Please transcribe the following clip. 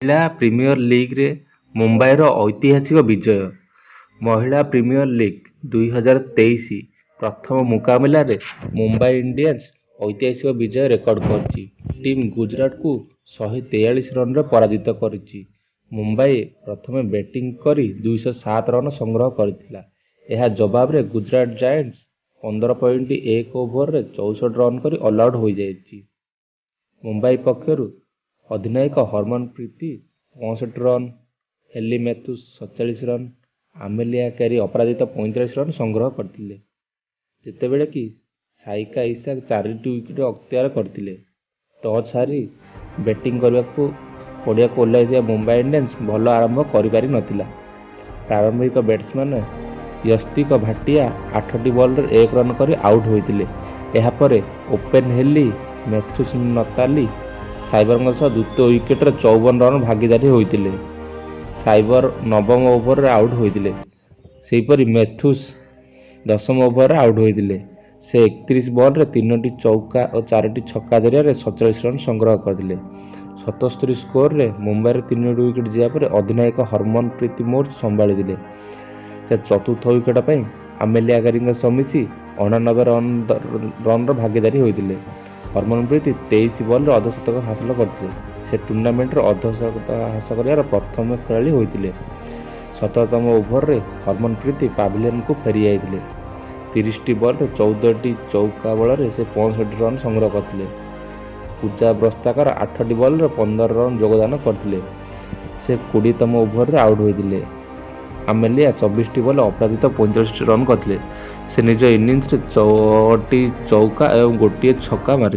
ମହିଳା ପ୍ରିମିୟର ଲିଗ୍‌ରେ ମୁମ୍ବାଇର ଐତିହାସିକ ବିଜୟ। ମହିଳା ପ୍ରିମିୟର ଲିଗ୍ 2023 ପ୍ରଥମ ମୁକାବିଲାରେ ମୁମ୍ବାଇ ଇଣ୍ଡିଆନ୍ସ ଐତିହାସିକ ବିଜୟ ରେକର୍ଡ କରିଛି। ଟିମ୍ ଗୁଜରାଟକୁ 143 ରନରେ ପରାଜିତ କରିଛି। ମୁମ୍ବାଇ ପ୍ରଥମେ ବ୍ୟାଟିଂ କରି 207 ରନ୍ ସଂଗ୍ରହ କରିଥିଲା। ଏହା ଜବାବରେ ଗୁଜରାଟ ଜାୟଣ୍ଟସ୍ 15.1 ଓଭରରେ 64 ରନ୍ କରି ଅଲଆଉଟ୍ ହୋଇଯାଇଛି। ମୁମ୍ବାଇ ପକ୍ଷରୁ ଅଧିନାୟକ ହରମନପ୍ରୀତ 65 ରନ୍, ହେଲି ମ୍ୟାଥ୍ୟୁସ୍ 47 ରନ୍, ଆମେଲିଆ କ୍ୟାରି ଅପରାଜିତ 35 ରନ୍ ସଂଗ୍ରହ କରିଥିଲେ। ଯେତେବେଳେ କି ସାଇକା ଇସାକ୍ 4ଟି ୱିକେଟ୍ ଅକ୍ତିଆର କରିଥିଲେ। ଟସ୍ ହାରି ବ୍ୟାଟିଂ କରିବାକୁ ପଡ଼ିଆକୁ ଓହ୍ଲାଇଥିବା ମୁମ୍ବାଇ ଇଣ୍ଡିଆନ୍ସ ଭଲ ଆରମ୍ଭ କରିପାରି ନଥିଲା। ପ୍ରାରମ୍ଭିକ ବ୍ୟାଟ୍ସମ୍ୟାନ୍ ୟସ୍ତିକ ଭାଟିଆ 8ଟି ବଲ୍‌ରେ 1 ରନ୍ କରି ଆଉଟ୍ ହୋଇଥିଲେ। ଏହାପରେ ଓପେନର୍ ହେଲି ମ୍ୟାଥ୍ୟୁସ୍ ନତାଲି ସାଇବରଙ୍କ ସହ ଦ୍ୱିତୀୟ ୱିକେଟରେ 54 ରନ୍ ଭାଗୀଦାରୀ ହୋଇଥିଲେ। ସାଇବର 9ମ ଓଭରରେ ଆଉଟ୍ ହୋଇଥିଲେ। ସେହିପରି ମ୍ୟାଥ୍ୟୁସ୍ 10ମ ଓଭରରେ ଆଉଟ୍ ହୋଇଥିଲେ। ସେ 31 ବଲ୍‌ରେ 3ଟି ଚୌକା ଓ 4ଟି ଛକା ଜରିଆରେ 47 ରନ୍ ସଂଗ୍ରହ କରିଥିଲେ। 77 ସ୍କୋରରେ ମୁମ୍ବାଇର 3ଟି ୱିକେଟ୍ ଯିବା ପରେ ଅଧିନାୟକ ହରମନପ୍ରୀତ ମୋର୍ଚ୍ଚ ସମ୍ଭାଳିଥିଲେ। ସେ ଚତୁର୍ଥ ୱିକେଟ୍ ପାଇଁ ଆମେଲିଆ କ୍ୟାରିଙ୍କ ସହ ମିଶି 89 ରନ୍‌ର ଭାଗୀଦାରୀ ହୋଇଥିଲେ। ହରମନପ୍ରୀତ 23 ବଲ୍‌ରେ ଅର୍ଦ୍ଧଶତକ ହାସଲ କରିଥିଲେ। ସେ ଟୁର୍ଣ୍ଣାମେଣ୍ଟରେ ଅର୍ଦ୍ଧଶତକ ହାସଲ କରିବାର ପ୍ରଥମ ଖେଳାଳି ହୋଇଥିଲେ। 17ତମ ଓଭରରେ ହରମନପ୍ରୀତ ପାଭିଲିୟନ୍‌କୁ ଫେରିଯାଇଥିଲେ। 30ଟି ବଲ୍‌ରେ 14ଟି ଚୌକା ବଳରେ ସେ 65 ରନ୍ ସଂଗ୍ରହ କରିଥିଲେ। ପୂଜା ବ୍ରସ୍ତାକର 8ଟି ବଲ୍‌ରେ 15 ରନ୍ ଯୋଗଦାନ କରିଥିଲେ। ସେ 20ତମ ଓଭରରେ ଆଉଟ୍ ହୋଇଥିଲେ। ଆମେଲିଆ 24ଟି ବଲ୍‌ରେ ଅପରାଜିତ 45 ରନ୍ କରିଥିଲେ। ସେ ନିଜ ଇନିଂସରେ 6ଟି ଚୌକା ଏବଂ ଗୋଟିଏ ଛକା ମାରିଥିଲେ।